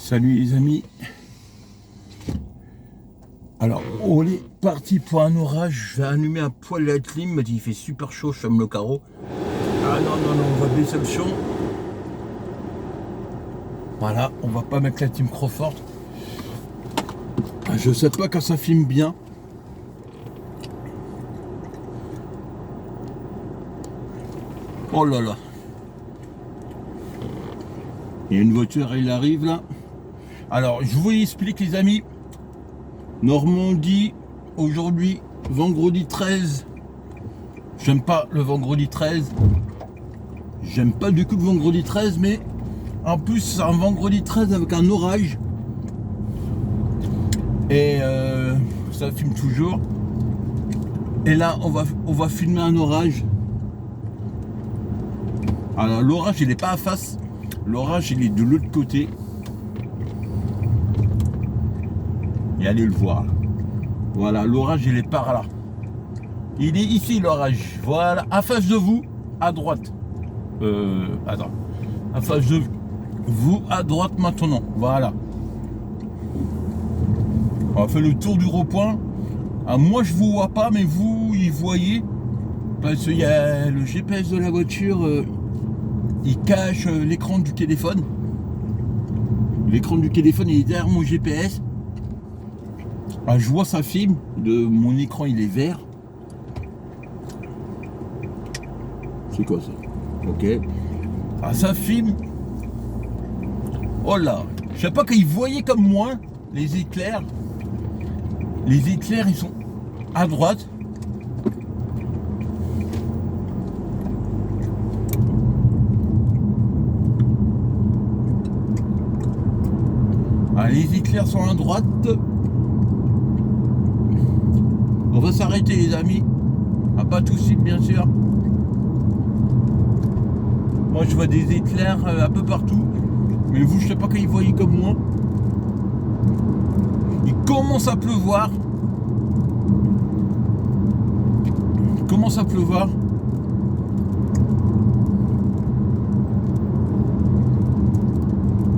Salut les amis. Alors, on est parti pour un orage. Je vais allumer un poil la clim. Il m'a dit il fait super chaud, je ferme le carreau. Ah non, on va baisser le son. Voilà, on va pas mettre la clim trop forte. Je sais pas quand ça filme bien. Oh là là. Il y a une voiture, elle arrive là. Alors, je vous explique les amis. Normandie, aujourd'hui, vendredi 13. J'aime pas le vendredi 13. J'aime pas du tout le vendredi 13, mais en plus, c'est un vendredi 13 avec un orage. Et ça filme toujours. Et là, on va filmer un orage. Alors, l'orage, il n'est pas à face. L'orage, il est de l'autre côté. Et allez le voir. Voilà, l'orage, il est par là. Il est ici, l'orage. Voilà, à face de vous, à droite. Attends. À face de vous, à droite maintenant. Voilà. On va faire le tour du rond-point. Ah, moi, je vous vois pas, mais vous, y voyez. Parce qu'il y a le GPS de la voiture. Il cache l'écran du téléphone. L'écran du téléphone, il est derrière mon GPS. Ah, je vois ça filme, mon écran il est vert. C'est quoi ça? Ok. Ah, ça filme. Oh là, je sais pas qu'ils voyaient comme moi les éclairs. Les éclairs ils sont à droite. Ah, les éclairs sont à droite. On va s'arrêter les amis. Ah, pas tout de suite bien sûr. Moi je vois des éclairs un peu partout. Mais vous je sais pas quand ils voyaient comme moi. Il commence à pleuvoir. Il commence à pleuvoir.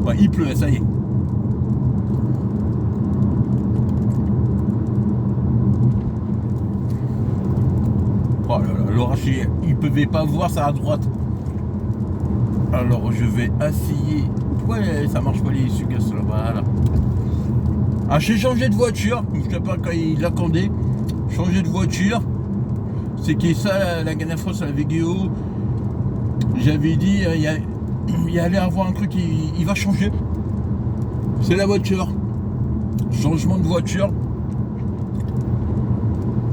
Ouais, il pleut, ça y est. Oh là là, l'orage, il ne pouvait pas voir ça à droite. Alors je vais essayer. Ouais, ça marche pas les essuie-glaces là, voilà. Ah, j'ai changé de voiture. Je sais pas quand il attendait. Changer de voiture. C'est qui ça la dernière fois sur la vidéo. J'avais dit il allait avoir un truc, il va changer. C'est la voiture. Changement de voiture.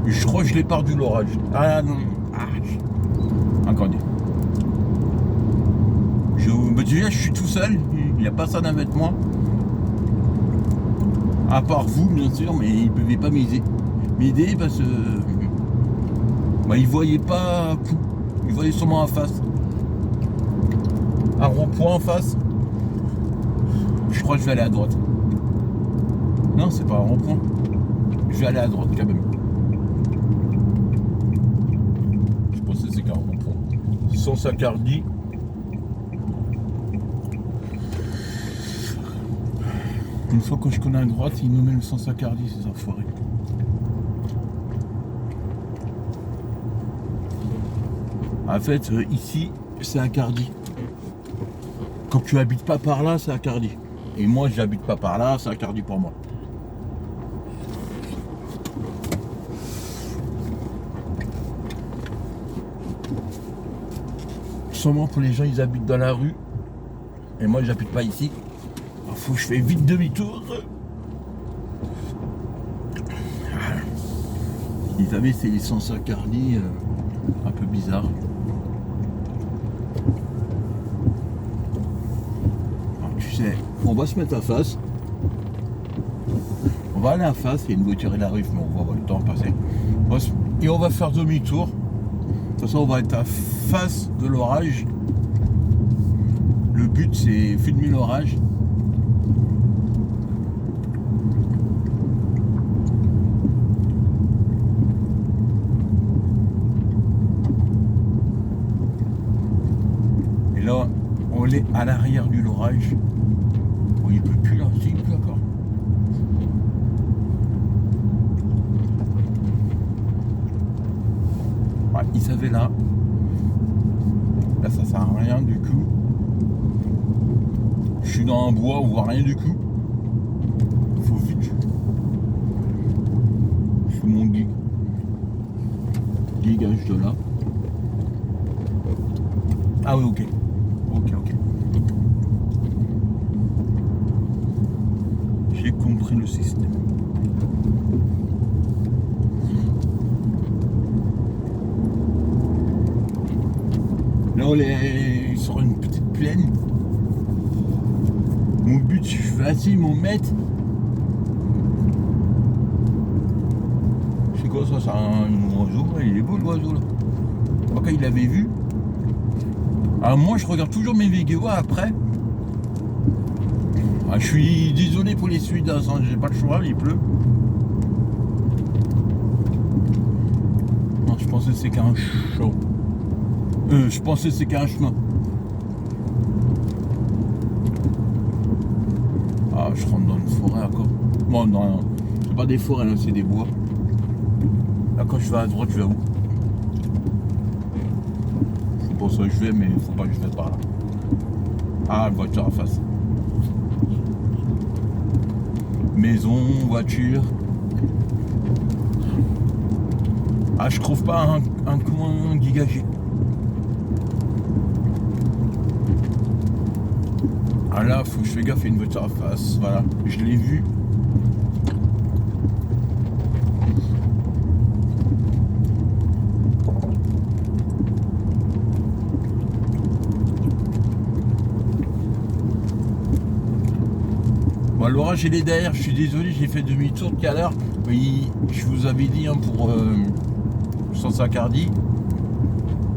Je crois que je l'ai perdu l'orage. Ah non. Ah. Attendez. Déjà, je suis tout seul. Il n'y a personne avec moi. À part vous, bien sûr, mais ils ne pouvaient pas m'aider parce que ils ne voyaient pas tout. Ils voyaient seulement en face. Un rond-point en face. Je crois que je vais aller à droite. Non, c'est pas un rond-point. Je vais aller à droite quand même. Je pense que c'est qu'un rond-point. Sans Sacardi. Une fois que je connais à droite, il nous met le sens Sacardi, ces enfoirés. En fait, ici, c'est Accardi. Quand tu habites pas par là, c'est Accardi. Et moi, j'habite pas par là, c'est Accardi pour moi. Sûrement pour les gens, ils habitent dans la rue. Et moi, j'habite pas ici. Faut que je fais vite demi-tour. Vous savez, c'est les sens Accardi un peu bizarre. Alors, tu sais, on va se mettre à face. On va aller à face, il y a une voiture, elle arrive, mais on va avoir le temps de passer. Et on va faire demi-tour. De toute façon, on va être à face de l'orage. Le but, c'est filmer l'orage. Et là, on est à l'arrière de l'orage. Oh, il pleut plus là, si, il pleut encore. Ouais, il savait là. Là, ça sert à rien du coup. Je suis dans un bois, on voit rien du coup. Faut vite. Je fais mon dégage de là. Ah oui, ok. Ok. J'ai compris le système. Là, on est sur une petite plaine. Mon but, je fais assis mon mètre. C'est quoi ça? C'est un oiseau? Il est beau l'oiseau là. Ok, il l'avait vu. Alors moi, je regarde toujours mes vidéos après. Ah, je suis désolé pour les Suédois, hein, j'ai pas le choix, il pleut. Non, je pensais que c'est qu'un champ. Je pensais que c'est qu'un chemin. Ah, je rentre dans une forêt encore. Bon, non, c'est pas des forêts là, c'est des bois. Là, quand je vais à droite, je vais où? C'est pour ça que je vais, mais il faut pas que je fasse par là. Ah, voiture en face. Maison, voiture. Ah, je trouve pas un coin dégagé. Ah là, faut que je fais gaffe, il y a une voiture en face. Voilà, je l'ai vu. Bon, l'orage il est derrière, je suis désolé, j'ai fait demi-tour tout à l'heure. Je vous avais dit hein, pour Sansacardi,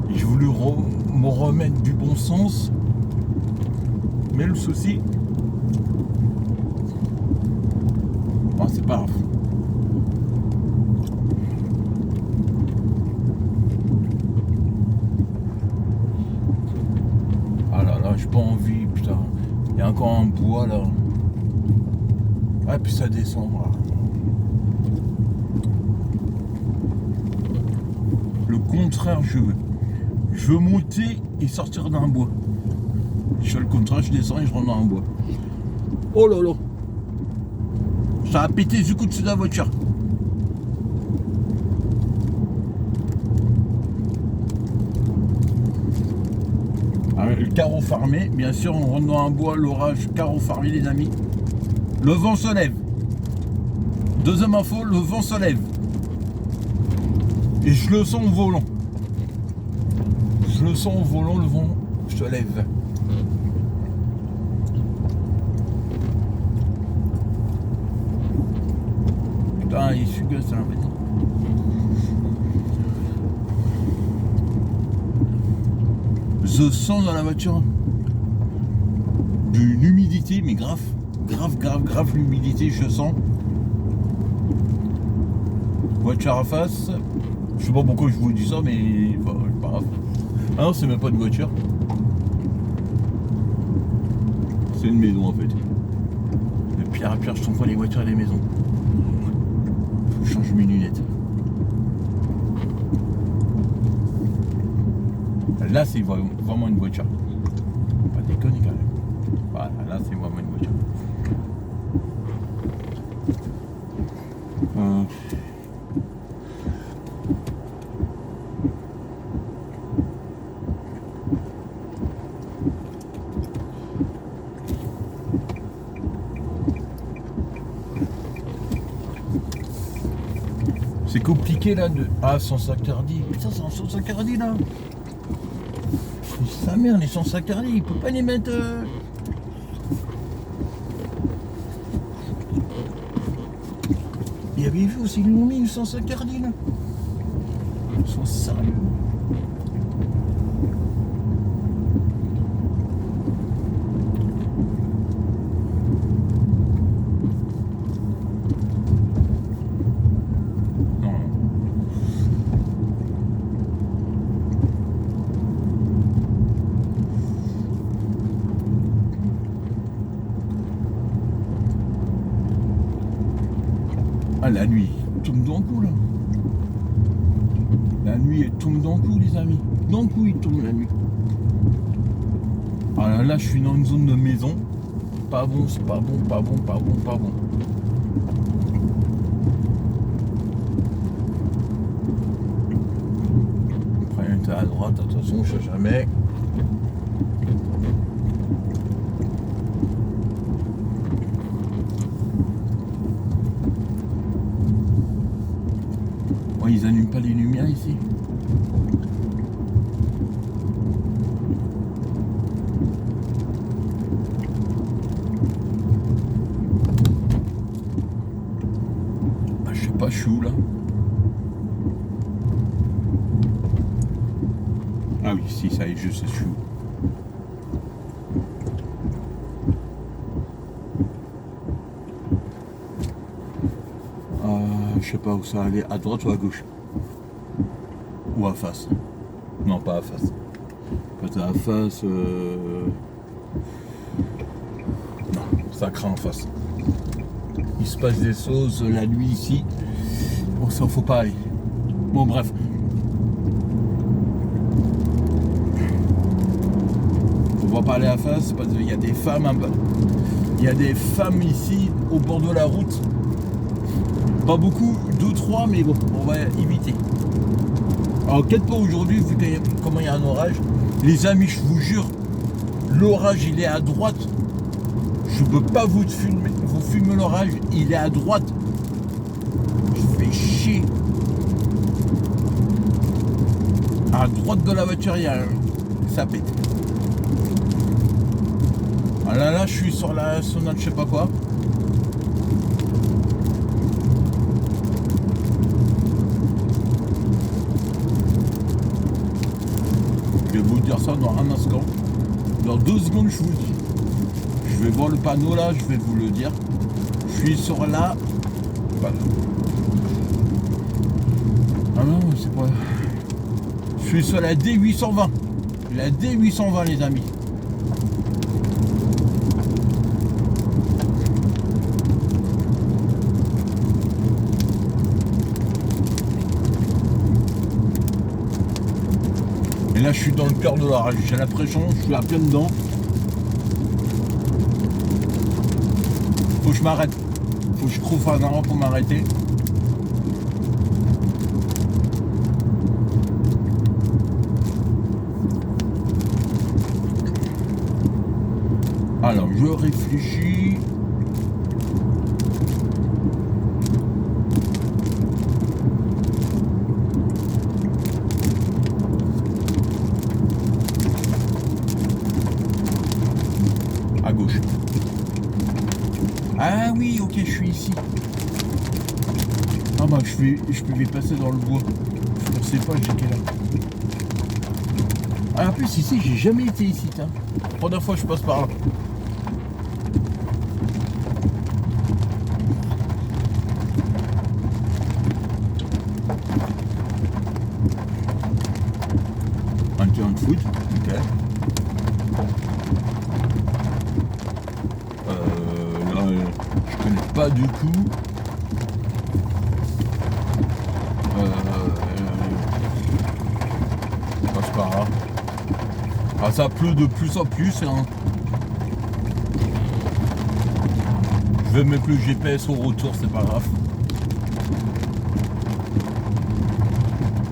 j'ai voulu me remettre du bon sens. Mais le souci, bon, c'est pas grave. Ah là là, j'ai pas envie, putain. Il y a encore un bois là. Ah, puis ça descend. Voilà. Le contraire, je veux monter et sortir d'un bois. Je fais le contraire, je descends et je rentre dans un bois. Oh là là! Ça a pété du coup dessus de la voiture. Alors, le carreau fermé, bien sûr, on rentre dans un bois, l'orage, carreau fermé, les amis. Le vent se lève. Deuxième info, le vent se lève. Et je le sens au volant. Je le sens au volant, le vent se lève. Putain, il est sugueux, ça l'impression. Je sens dans la voiture d'une humidité, mais grave l'humidité, je sens. Voiture à face. Je sais pas pourquoi je vous dis ça, mais bah, pas grave. Ah non, c'est même pas une voiture. C'est une maison en fait. De pierre à pierre, je confonds les voitures et les maisons. Faut que je change mes lunettes. Là, c'est vraiment une voiture. Pas déconner quand même. Voilà, là, c'est vraiment une voiture. C'est compliqué là de. Ah, Sansacardi. Putain, c'est un Sansacardi là. Sa mère, les Sansacardi, il peut pas les mettre. Il y avait vu aussi, ils l'ont mis, une Sansacardi là. Ils sont sérieux. Ah, la nuit tombe dans le coup là. La nuit elle tombe dans le coup les amis. Dans le coup il tombe la nuit. Ah là je suis dans une zone de maison. Pas bon, c'est pas bon, pas bon, pas bon, pas bon. Après t'es à droite, attention, je sais jamais. Oh, ils allument pas les lumières ici. Bah, je sais pas, je suis où là? Ah oui, si, ça y est, je sais, je suis où. Je sais pas où ça va aller, à droite ou à gauche? Ou à face? Non, pas à face. Peut-être à face. Non, ça craint en face. Il se passe des choses la nuit ici. Bon, ça faut pas aller. Bon, bref. On va pas aller à face parce qu'il y a des femmes un peu. Il y a des femmes ici au bord de la route. Pas beaucoup, 2-3, mais bon, on va éviter. Alors peut-être pas aujourd'hui, vu comment il y a un orage. Les amis, je vous jure, l'orage il est à droite. Je peux pas vous filmer l'orage, il est à droite. Je fais chier. À droite de la voiture, il y a ça pète. Ah là, je suis sur la sonate, je sais pas quoi. Je vais vous dire ça dans un instant. Dans 2 secondes, je vous dis. Je vais voir le panneau là, je vais vous le dire. Je suis sur la. Voilà. Ah non, c'est pas. Je suis sur la D820. La D820, les amis. Et là, je suis dans le cœur de l'orage. J'ai l'impression, je suis à plein dedans. Faut que je m'arrête. Faut que je trouve un endroit pour m'arrêter. Alors, je réfléchis. À gauche. Ah oui, ok, je suis ici. Ah bah, je pouvais passer dans le bois. Je ne sais pas, j'étais là. Ah, en plus, ici, j'ai jamais été ici, tiens. Première fois que je passe par là. Un terrain de foot, ok. Là, je connais pas du tout. C'est pas grave. Ah, ça pleut de plus en plus. Hein. Je vais mettre le GPS au retour, c'est pas grave.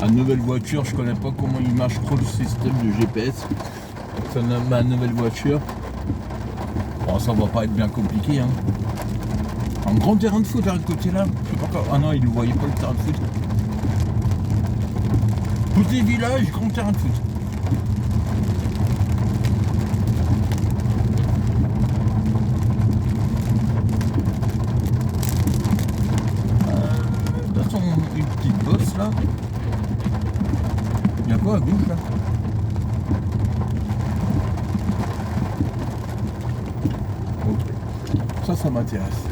La nouvelle voiture, je connais pas comment il marche trop le système de GPS. C'est ma nouvelle voiture. Bon, ça va pas être bien compliqué. Hein. Un grand terrain de foot à côté là. Je sais pas quoi. Ah non, il ne voyait pas le terrain de foot. Tous les villages, grand terrain de foot. Attention, une petite bosse là. Il y a quoi à gauche là? Ok. Ça m'intéresse.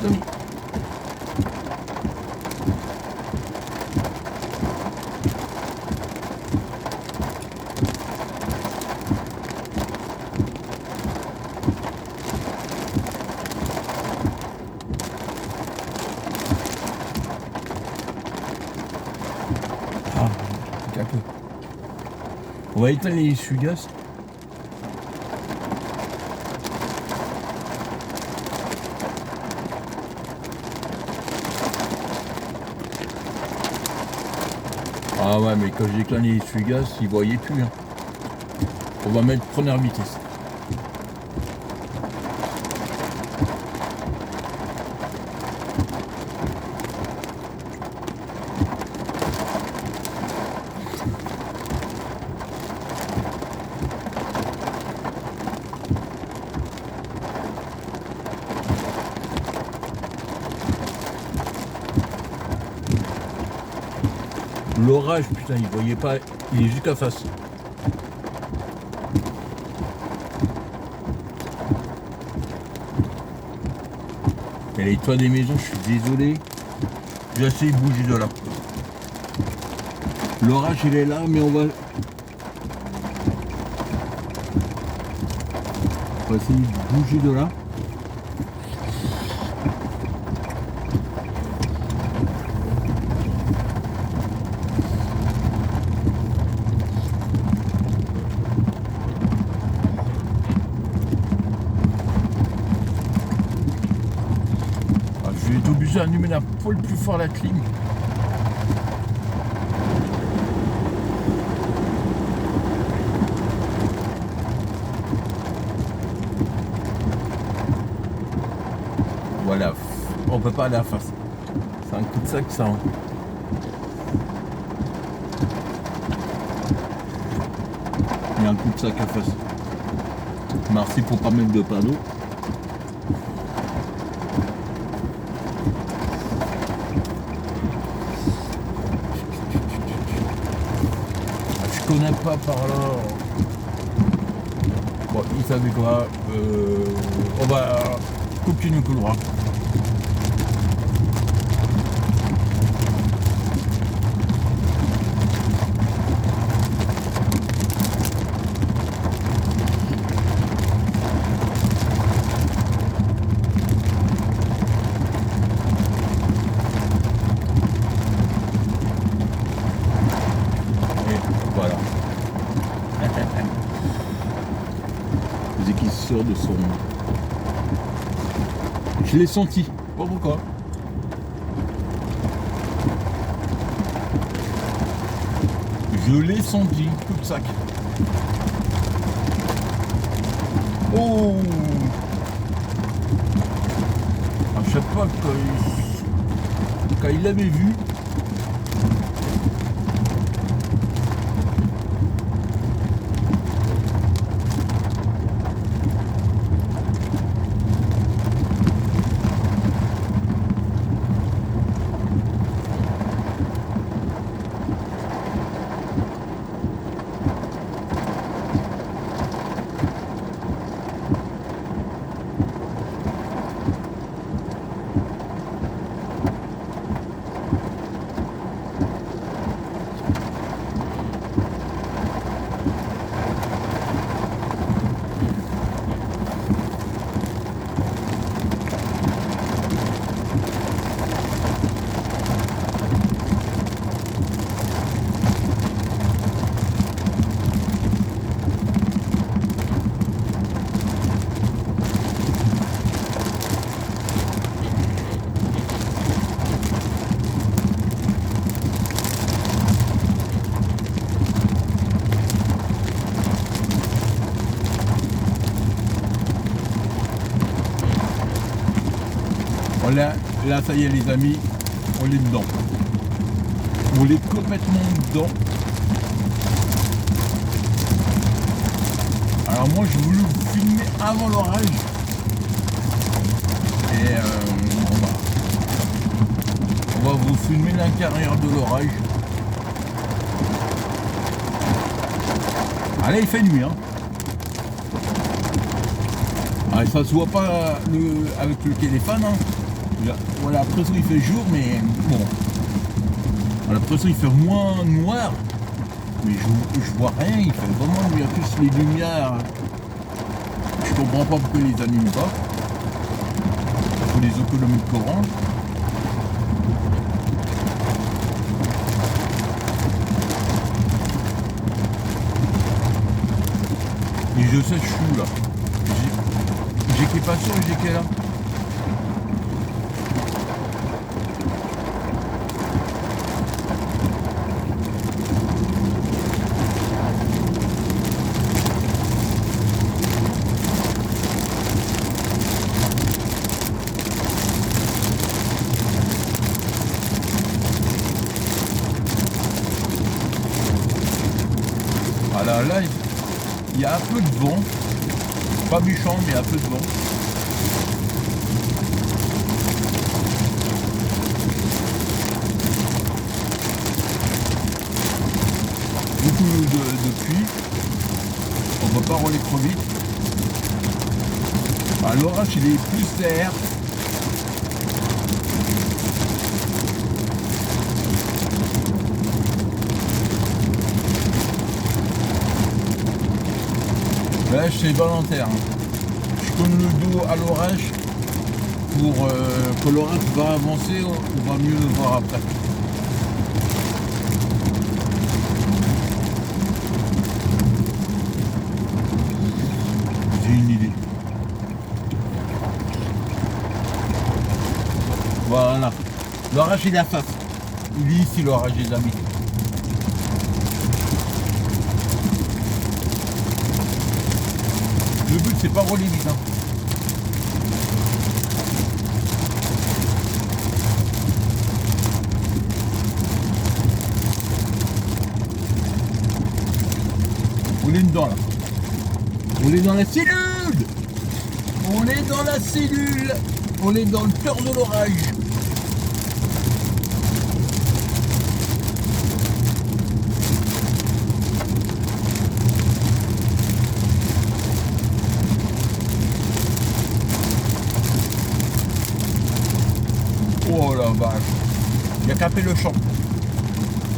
Tommy. Ah, un peu. On va éteindre les essuie-glaces. Ah ouais, mais quand j'ai éteint les essuie-glaces, ils voyaient plus. Hein. On va mettre première vitesse. L'orage, putain, il voyait pas, il est jusqu'à face. Et les toits des maisons, je suis désolé. J'ai essayé de bouger de là. L'orage, il est là, mais on va essayer de bouger de là. Je vais être obligé d'allumer un poil plus fort la clim. Voilà, on peut pas aller à la face. C'est un coup de sac ça. Hein. Il y a un coup de sac à face. Merci pour pas mettre de panneau. Je connais pas par là. Bon, vous savez quoi, on va continuer tout droit. Voilà. Les équisseurs de son. Je l'ai senti. Pas pourquoi. Je l'ai senti. Coup de sac. Oh. À chaque fois quand il l'avait vu. Là, ça y est les amis, on est dedans. On est complètement dedans. Alors moi, je voulais vous filmer avant l'orage. Et on va vous filmer l'intérieur de l'orage. Allez, il fait nuit, hein. Ah, ça se voit pas avec le téléphone, hein. On a l'impression qu'il fait jour, mais bon. On a l'impression qu'il fait moins noir. Mais je vois rien, il fait vraiment, il y a plus les lumières. Je comprends pas pourquoi ils les allument pas. Il faut des économies de courant. Et je sais, je suis où là. J'ai qui est pas sûr et j'ai qui est là. Voilà, là, il y a un peu de vent. Pas méchant, mais un peu de vent. Beaucoup de pluie. On ne va pas rouler trop vite. Ah, l'orage, il est plus clair. Là, je suis volontaire. Je tourne le dos à l'orage pour que l'orage va avancer, on va mieux le voir après. J'ai une idée. Voilà. L'orage il est à face. Il est ici l'orage, les amis. Le but c'est pas rouler vite. Hein. On est dedans là. On est dans la cellule. On est dans la cellule. On est dans le cœur de l'orage. Oh la vache. Il a capé le champ.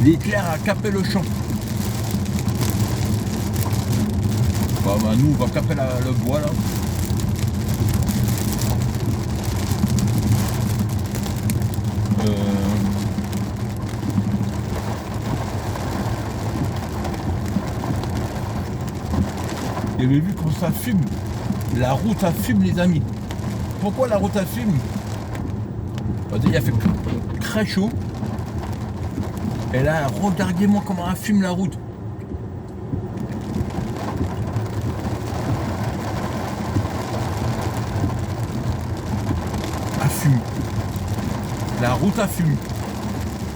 L'éclair a capé le champ. Bah, nous on va caper le bois là. Vous avez vu quand ça fume. La route a fume les amis. Pourquoi la route a fume? Il a fait très chaud. Et là, regardez-moi comment elle fume la route. Elle fume. La route a fume.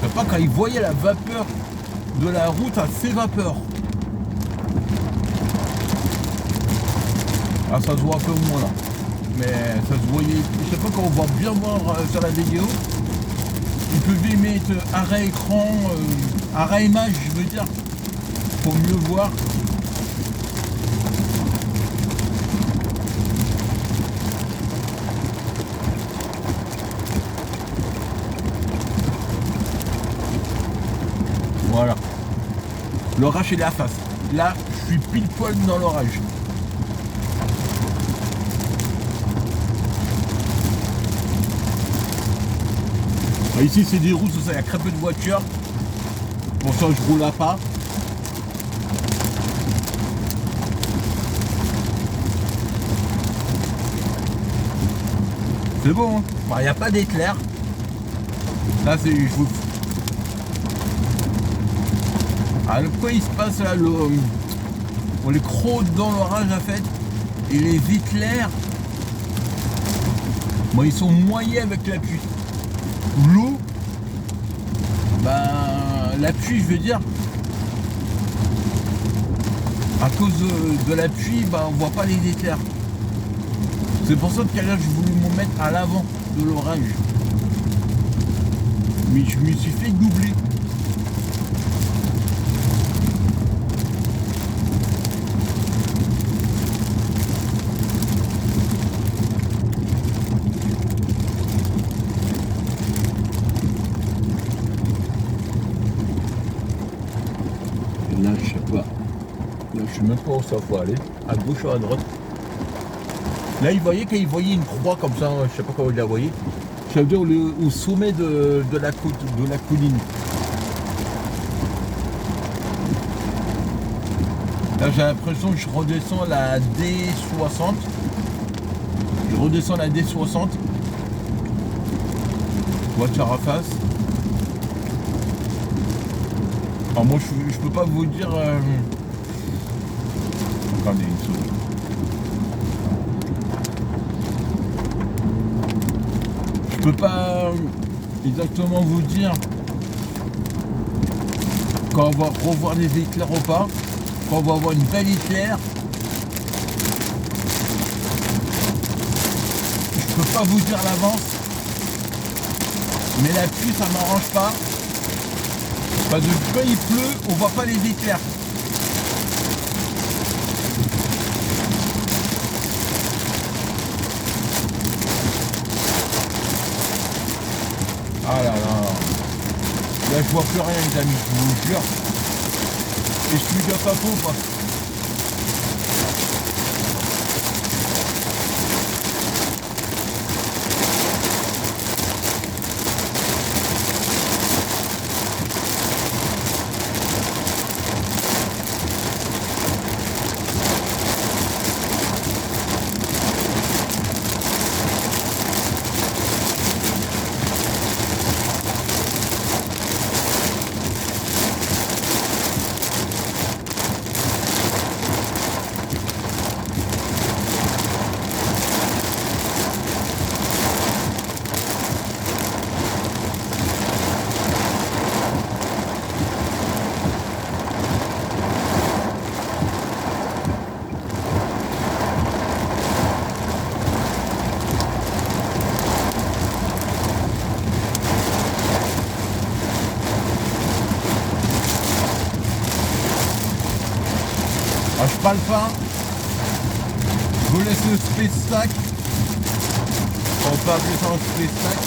Je sais pas, quand ils voyaient la vapeur de la route, elle fait vapeur. Ah, ça se voit un peu moins là. Mais ça se voyait, je sais pas quand on va bien voir sur la vidéo, ils peuvent mettre arrêt écran, arrêt image, je veux dire, pour mieux voir. Voilà. L'orage il est à face. Là, je suis pile poil dans l'orage. Ici c'est des routes, il y a très peu de voitures. Pour ça je roule à pas. C'est bon, hein. Bon, il n'y a pas d'éclair. Là c'est. Ah, quoi il se passe là, on les crotte dans l'orage en fait. Et les éclairs, bon, ils sont moyens avec la pluie. L'eau, ben, la pluie, je veux dire, à cause de la pluie, ben, on voit pas les éclairs. C'est pour ça que là, je voulais me mettre à l'avant de l'orage. Mais je me suis fait doubler. même pas où ça faut aller, à gauche ou à droite. Là, il voyait qu'il voyait une croix comme ça, je sais pas comment il la voyait. Ça veut dire au sommet de la colline. Là, j'ai l'impression que je redescends la D60. Je redescends la D60. Voiture à face. Alors moi, je peux pas vous dire... Attendez une seconde. Je peux pas exactement vous dire quand on va revoir les éclairs ou pas. Quand on va avoir une belle éclair. Je peux pas vous dire l'avance. Mais la pluie, ça m'arrange pas. Parce que quand il pleut, on voit pas les éclairs. Ah là là. Là, je vois plus rien, les amis, je vous jure. Et je suis déjà pas faux, quoi. Alors, je parle pas. Je vous laisse le space stack. On peut appeler ça un space stack.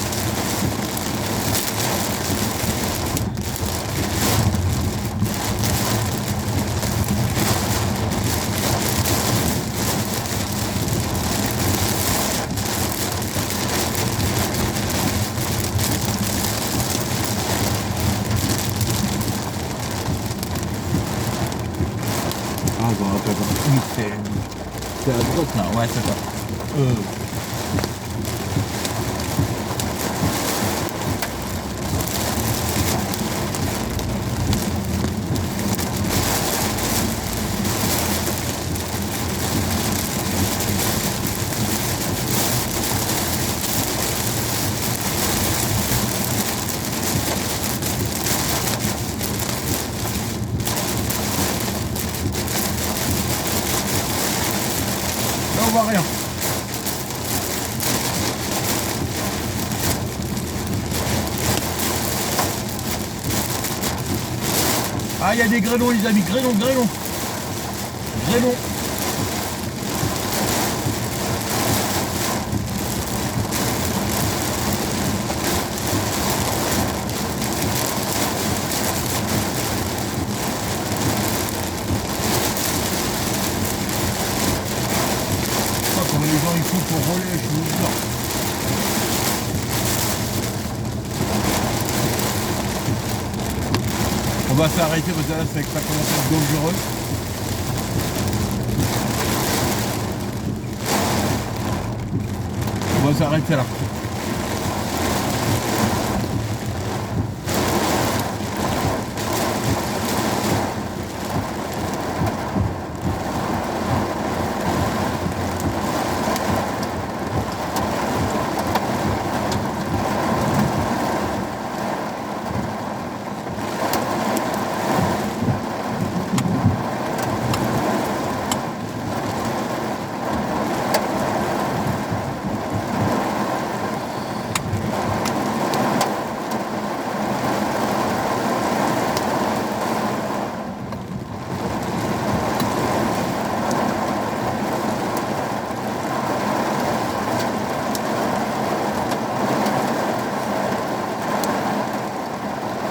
Ah bon, attends. C'est à droite là, ouais, c'est ça. Là, on voit rien. Ah, il y a des grêlons, les amis. Grêlons. Comme les gens ils font pour relais, je vous jure. On va s'arrêter parce que là ça commence à être dangereux. On va s'arrêter là.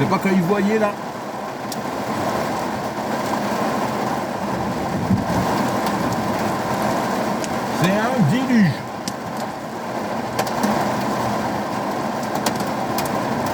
C'est pas quand ils voyaient là. C'est un déluge.